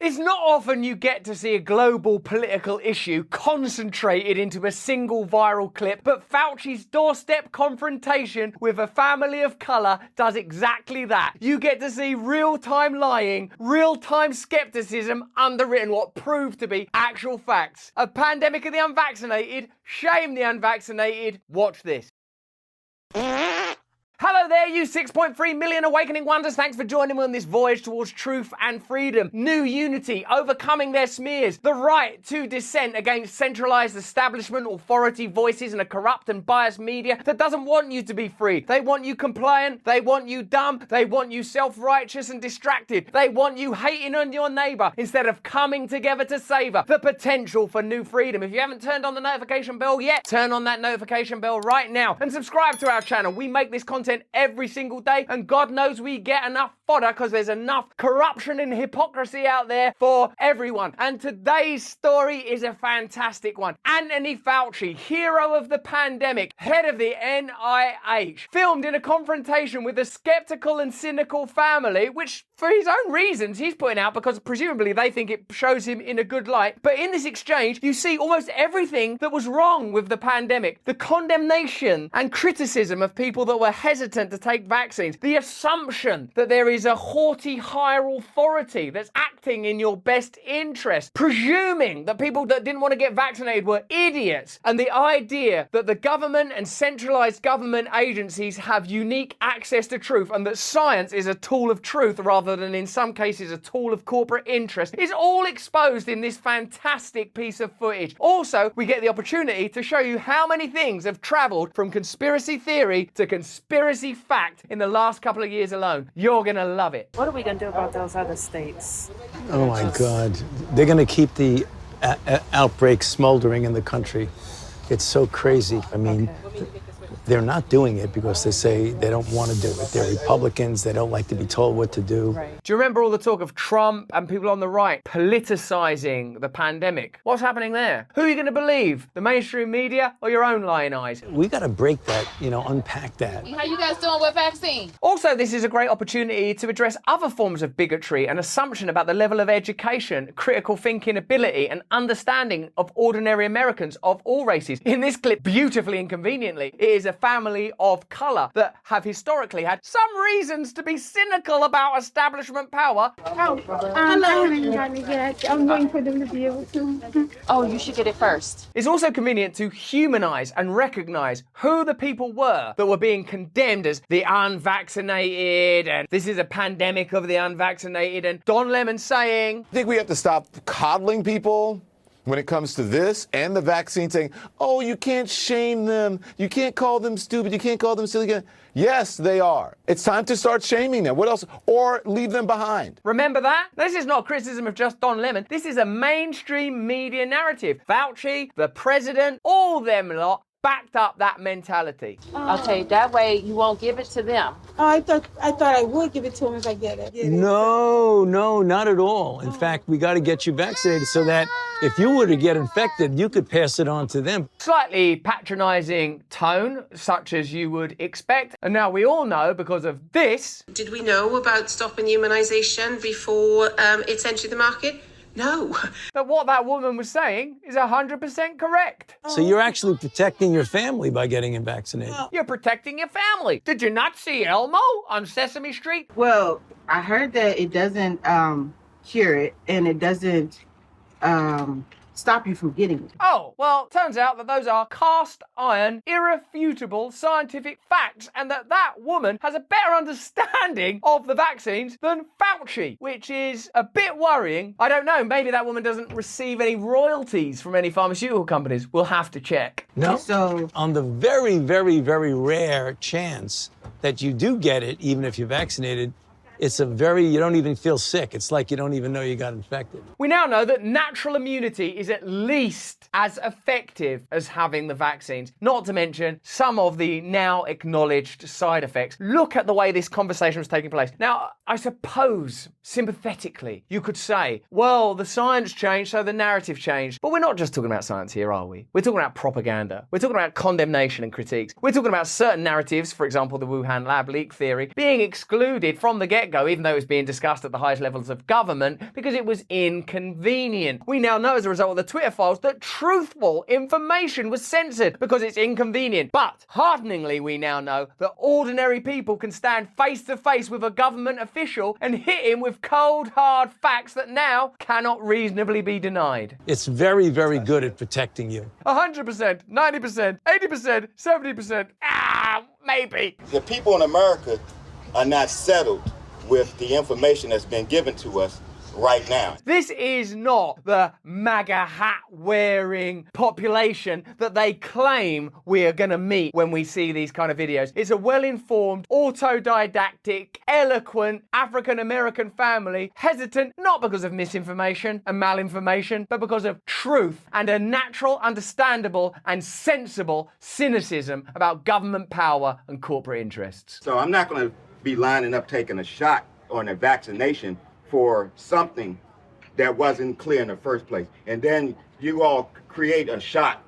It's not often you get to see a global political issue concentrated into a single viral clip, but Fauci's doorstep confrontation with a family of color does exactly that. You get to see real-time lying, real-time skepticism underwritten what proved to be actual facts. A pandemic of the unvaccinated, shame the unvaccinated. Watch this. Hello there, you 6.3 million awakening wonders. Thanks for joining me on this voyage towards truth and freedom. New unity, overcoming their smears, the right to dissent against centralized establishment, authority voices, and a corrupt and biased media that doesn't want you to be free. They want you compliant, they want you dumb, they want you self-righteous and distracted. They want you hating on your neighbor instead of coming together to savor the potential for new freedom. If you haven't turned on the notification bell yet, turn on that notification bell right now and subscribe to our channel. We make this content every single day, and God knows we get enough fodder because there's enough corruption and hypocrisy out there for everyone. And today's story is a fantastic one. Anthony Fauci, hero of the pandemic, head of the NIH, filmed in a confrontation with a skeptical and cynical family, which for his own reasons he's putting out because presumably they think it shows him in a good light. But in this exchange, you see almost everything that was wrong with the pandemic. The condemnation and criticism of people that were hesitant to take vaccines. The assumption that there is a haughty higher authority that's acting in your best interest. Presuming that people that didn't want to get vaccinated were idiots. And the idea that the government and centralized government agencies have unique access to truth and that science is a tool of truth rather than in some cases a tool of corporate interest is all exposed in this fantastic piece of footage. Also, we get the opportunity to show you how many things have traveled from conspiracy theory to conspiracy fact in the last couple of years alone. You're gonna love it. What are we gonna do about those other states? Oh my God. They're gonna keep the outbreak smoldering in the country. It's so crazy. I mean, they're not doing it because they say they don't want to do it. They're Republicans. They don't like to be told what to do. Right. Do you remember all the talk of Trump and people on the right politicizing the pandemic? What's happening there? Who are you going to believe? The mainstream media or your own lying eyes? We got to break that, unpack that. How you guys doing with vaccine? Also, this is a great opportunity to address other forms of bigotry and assumption about the level of education, critical thinking ability, and understanding of ordinary Americans of all races. In this clip, beautifully and conveniently, it is a family of color that have historically had some reasons to be cynical about establishment power. I haven't gotten it yet. I'm waiting for them to be able to. Oh, you should get it first. It's also convenient to humanize and recognize who the people were that were being condemned as the unvaccinated, and this is a pandemic of the unvaccinated, and Don Lemon saying, I think we have to stop coddling people when it comes to this and the vaccine, saying, oh, you can't shame them. You can't call them stupid. You can't call them silly. Yes, they are. It's time to start shaming them. What else? Or leave them behind. remember that? This is not criticism of just Don Lemon. This is a mainstream media narrative. Fauci, the president, all them lot backed up that mentality. Okay, that way you won't give it to them. Oh, I thought I would give it to him if I get it. No, not at all. In fact, we got to get you vaccinated so that if you were to get infected, you could pass it on to them. Slightly patronizing tone, such as you would expect. And now we all know because of this. Did we know about stopping humanisation before it's entered the market? No. That what that woman was saying is 100% correct. So you're actually protecting your family by getting him vaccinated. You're protecting your family. Did you not see Elmo on Sesame Street? Well, I heard that it doesn't cure it and it doesn't stop you from getting it. Oh, well, turns out that those are cast iron, irrefutable scientific facts, and that woman has a better understanding of the vaccines than Fauci, which is a bit worrying. I don't know, maybe that woman doesn't receive any royalties from any pharmaceutical companies. We'll have to check. No. So On the very, very, very rare chance that you do get it, even if you're vaccinated, you don't even feel sick. It's like you don't even know you got infected. We now know that natural immunity is at least as effective as having the vaccines, not to mention some of the now acknowledged side effects. Look at the way this conversation was taking place. Now, I suppose, sympathetically, you could say, well, the science changed, so the narrative changed. But we're not just talking about science here, are we? We're talking about propaganda. We're talking about condemnation and critiques. We're talking about certain narratives, for example, the Wuhan lab leak theory, being excluded from the get get-go, even though it was being discussed at the highest levels of government, because it was inconvenient. We now know as a result of the Twitter files that truthful information was censored because it's inconvenient. But hearteningly, we now know that ordinary people can stand face to face with a government official and hit him with cold, hard facts that now cannot reasonably be denied. It's very, very good at protecting you. 100%, 90%, 80%, 70%, maybe. The people in America are not settled with the information that's been given to us right now. This is not the MAGA hat wearing population that they claim we are going to meet when we see these kind of videos. It's a well-informed, autodidactic, eloquent African American family, hesitant not because of misinformation and malinformation, but because of truth and a natural, understandable and sensible cynicism about government power and corporate interests. So I'm not going to be lining up taking a shot or a vaccination for something that wasn't clear in the first place. And then you all create a shot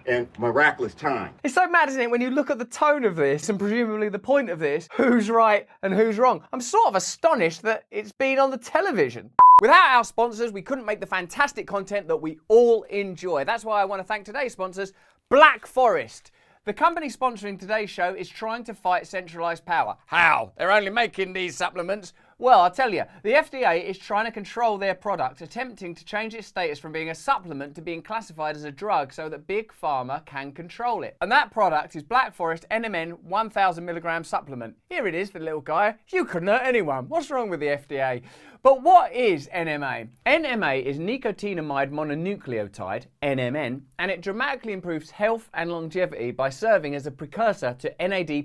in miraculous time. It's so mad, isn't it, when you look at the tone of this and presumably the point of this, who's right and who's wrong. I'm sort of astonished that it's been on the television. Without our sponsors, we couldn't make the fantastic content that we all enjoy. That's why I want to thank today's sponsors, Black Forest. The company sponsoring today's show is trying to fight centralized power. How? They're only making these supplements. Well, I'll tell you, the FDA is trying to control their product, attempting to change its status from being a supplement to being classified as a drug so that Big Pharma can control it. And that product is Black Forest NMN 1000 milligram supplement. Here it is, the little guy. You couldn't hurt anyone. What's wrong with the FDA? But what is NMA? NMA is nicotinamide mononucleotide, NMN, and it dramatically improves health and longevity by serving as a precursor to NAD+.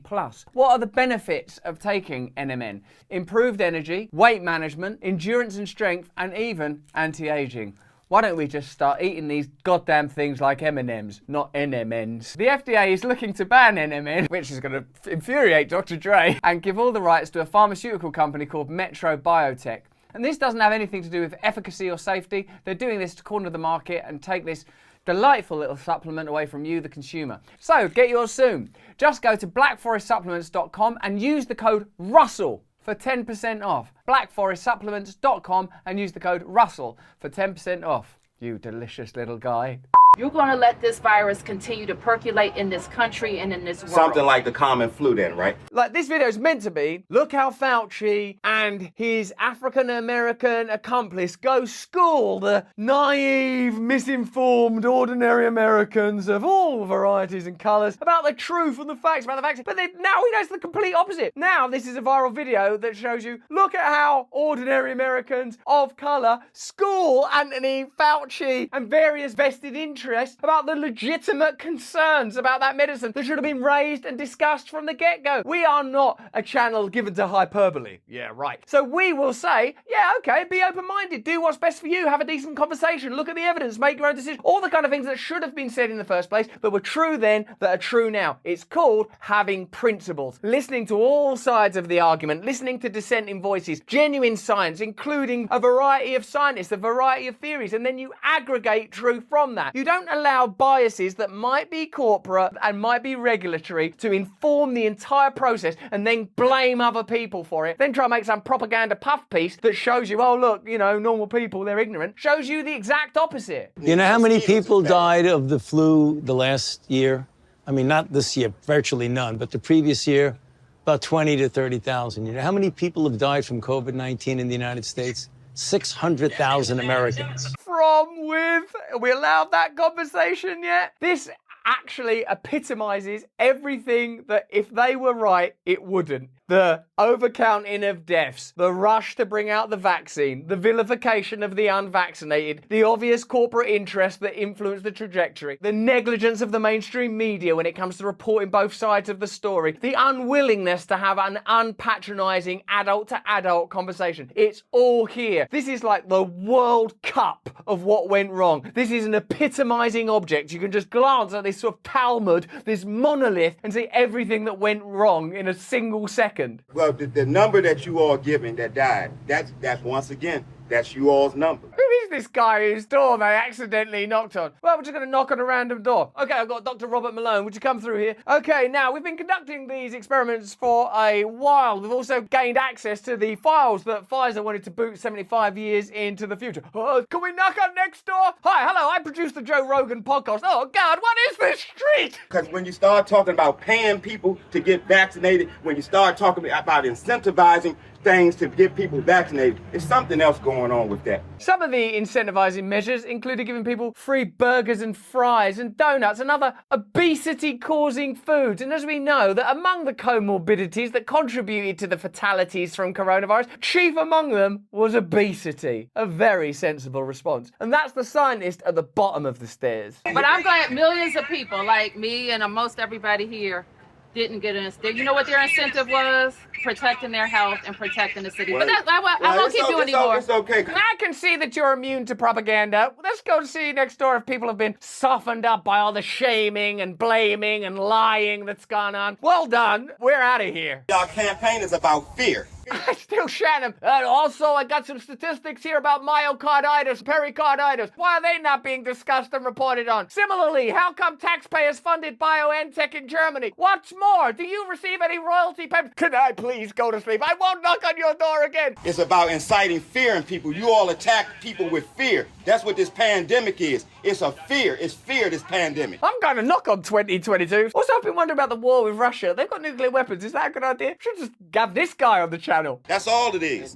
What are the benefits of taking NMN? Improved energy, weight management, endurance and strength, and even anti-aging. Why don't we just start eating these goddamn things like M&Ms, not NMNs? The FDA is looking to ban NMN, which is going to infuriate Dr. Dre, and give all the rights to a pharmaceutical company called Metro Biotech. And this doesn't have anything to do with efficacy or safety. They're doing this to corner the market and take this delightful little supplement away from you, the consumer. So get yours soon. Just go to blackforestsupplements.com and use the code RUSSELL for 10% off. blackforestsupplements.com and use the code RUSSELL for 10% off. You delicious little guy. You're going to let this virus continue to percolate in this country and in this world. Something like the common flu then, right? Like, this video is meant to be, look how Fauci and his African-American accomplice go school the naive, misinformed, ordinary Americans of all varieties and colours about the truth and the facts about the vaccine. But now he knows the complete opposite. Now this is a viral video that shows you, look at how ordinary Americans of colour school Anthony Fauci and various vested interests about the legitimate concerns about that medicine that should have been raised and discussed from the get-go. We are not a channel given to hyperbole. Yeah, right. So we will say, yeah, okay, be open-minded, do what's best for you, have a decent conversation, look at the evidence, make your own decision. All the kind of things that should have been said in the first place, but were true then, that are true now. It's called having principles. Listening to all sides of the argument, listening to dissenting voices, genuine science, including a variety of scientists, a variety of theories, and then you aggregate truth from that. You don't allow biases that might be corporate and might be regulatory to inform the entire process and then blame other people for it. Then try to make some propaganda puff piece that shows you, oh, look, you know, normal people, they're ignorant. Shows you the exact opposite. You know how many people died of the flu the last year? I mean, not this year, virtually none, but the previous year, about 20 to 30,000. You know how many people have died from COVID-19 in the United States? 600,000 Americans. From with, are we allowed that conversation yet? This actually epitomizes everything that if they were right, it wouldn't. The overcounting of deaths, the rush to bring out the vaccine, the vilification of the unvaccinated, the obvious corporate interests that influence the trajectory, the negligence of the mainstream media when it comes to reporting both sides of the story, the unwillingness to have an unpatronizing adult-to-adult conversation. It's all here. This is like the World Cup of what went wrong. This is an epitomizing object. You can just glance at this sort of Talmud, this monolith, and see everything that went wrong in a single second. Well, the number that you all giving that died, that's once again, that's you all's number. Who is this guy whose door they accidentally knocked on? Well, we're just going to knock on a random door. Okay, I've got Dr. Robert Malone. Would you come through here? Okay, now, we've been conducting these experiments for a while. We've also gained access to the files that Pfizer wanted to boot 75 years into the future. Oh, can we knock on next door? Hi, hello, I produce the Joe Rogan podcast. Oh, God, what is this street? Because when you start talking about paying people to get vaccinated, when you start talking about incentivizing things to get people vaccinated, there's something else going on with that. Some of the incentivizing measures included giving people free burgers and fries and donuts and other obesity-causing foods. And as we know, that among the comorbidities that contributed to the fatalities from coronavirus, chief among them was obesity. A very sensible response. And that's the scientist at the bottom of the stairs. But I'm glad millions of people like me and most everybody here didn't get an incentive. You know what their incentive was? Protecting their health and protecting the city. But I won't keep you anymore. It's okay. I can see that you're immune to propaganda. Let's go see next door if people have been softened up by all the shaming and blaming and lying that's gone on. Well done. We're out of here. Y'all campaign is about fear. I still Shannon. Also, I got some statistics here about myocarditis, pericarditis. Why are they not being discussed and reported on? Similarly, how come taxpayers funded BioNTech in Germany? What's more, do you receive any royalty payments? Can I please go to sleep? I won't knock on your door again. It's about inciting fear in people. You all attack people with fear. That's what this pandemic is. It's a fear. It's fear, this pandemic. I'm going to knock on 2022. Also, I've been wondering about the war with Russia. They've got nuclear weapons. Is that a good idea? Should just have this guy on the channel. That's all it is.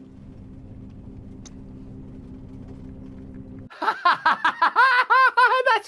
That's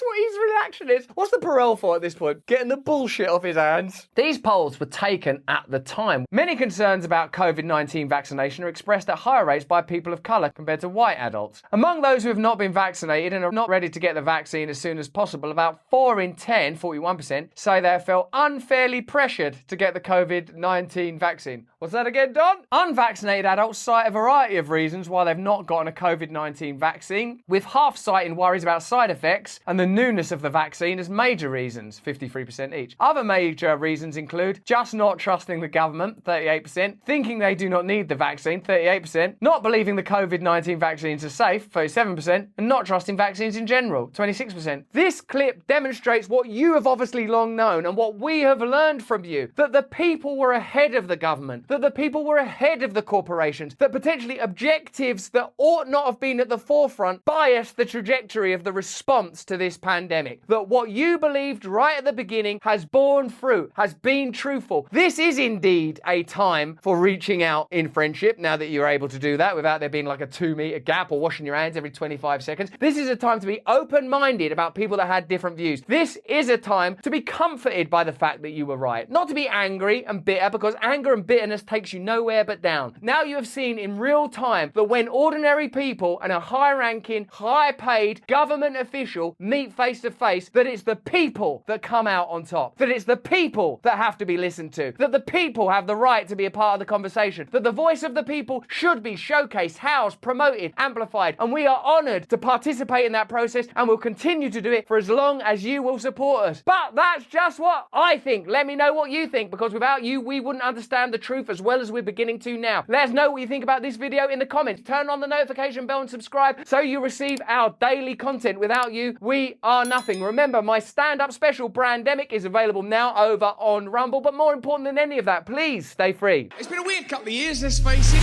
what his reaction is. What's the parole for at this point? Getting the bullshit off his hands. These polls were taken at the time. Many concerns about COVID-19 vaccination are expressed at higher rates by people of colour compared to white adults. Among those who have not been vaccinated and are not ready to get the vaccine as soon as possible, about 4 in 10, 41%, say they have felt unfairly pressured to get the COVID-19 vaccine. What's that again, Don? Unvaccinated adults cite a variety of reasons why they've not gotten a COVID-19 vaccine, with half citing worries about side effects and the newness of the vaccine as major reasons, 53% each. Other major reasons include just not trusting the government, 38%, thinking they do not need the vaccine, 38%, not believing the COVID-19 vaccines are safe, 37%, and not trusting vaccines in general, 26%. This clip demonstrates what you have obviously long known and what we have learned from you, that the people were ahead of the government, that the people were ahead of the corporations, that potentially objectives that ought not have been at the forefront biased the trajectory of the response to this pandemic, that what you believed right at the beginning has borne fruit, has been truthful. This is indeed a time for reaching out in friendship, now that you're able to do that without there being like a 2-meter gap or washing your hands every 25 seconds. This is a time to be open-minded about people that had different views. This is a time to be comforted by the fact that you were right, not to be angry and bitter, because anger and bitterness takes you nowhere but down. Now you have seen in real time that when ordinary people and a high-ranking, high-paid government official meet face to face, that it's the people that come out on top, that it's the people that have to be listened to, that the people have the right to be a part of the conversation, that the voice of the people should be showcased, housed, promoted, amplified, and we are honoured to participate in that process and will continue to do it for as long as you will support us. But that's just what I think. Let me know what you think, because without you, we wouldn't understand the truth as well as we're beginning to now. Let us know what you think about this video in the comments. Turn on the notification bell and subscribe so you receive our daily content. Without you, we are nothing. Remember, my stand-up special, Brandemic, is available now over on Rumble. But more important than any of that, please stay free. It's been a weird couple of years, let's face it.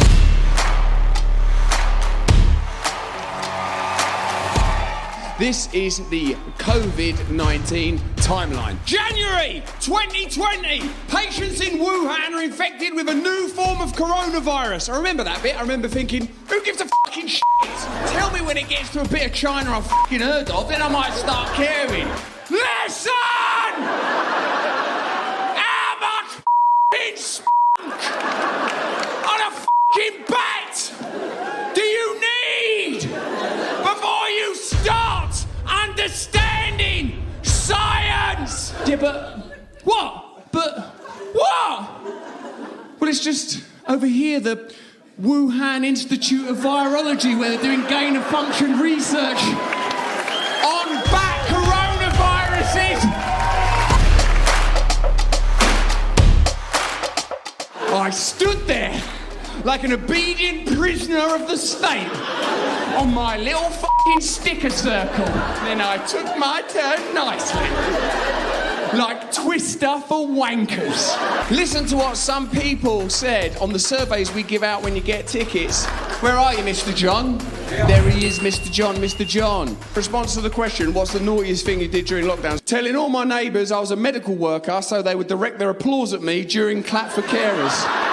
This is the COVID-19 timeline. January 2020, patients in Wuhan are infected with a new form of coronavirus. I remember that bit. I remember thinking, who gives a fucking shit? Tell me when it gets to a bit of China I've fucking heard of, then I might start caring. Listen! How much fucking spunk on a fucking bat do you need before you start understanding science? Yeah, but what? Well, it's just over here, the Wuhan Institute of Virology, where they're doing gain-of-function research on bat coronaviruses. I stood there like an obedient prisoner of the state on my little fucking sticker circle. Then I took my turn nicely. Like Twister for wankers. Listen to what some people said on the surveys we give out when you get tickets. Where are you, Mr. John? There he is, Mr. John, Mr. John. Response to the question, what's the naughtiest thing you did during lockdown? Telling all my neighbours I was a medical worker so they would direct their applause at me during clap for carers.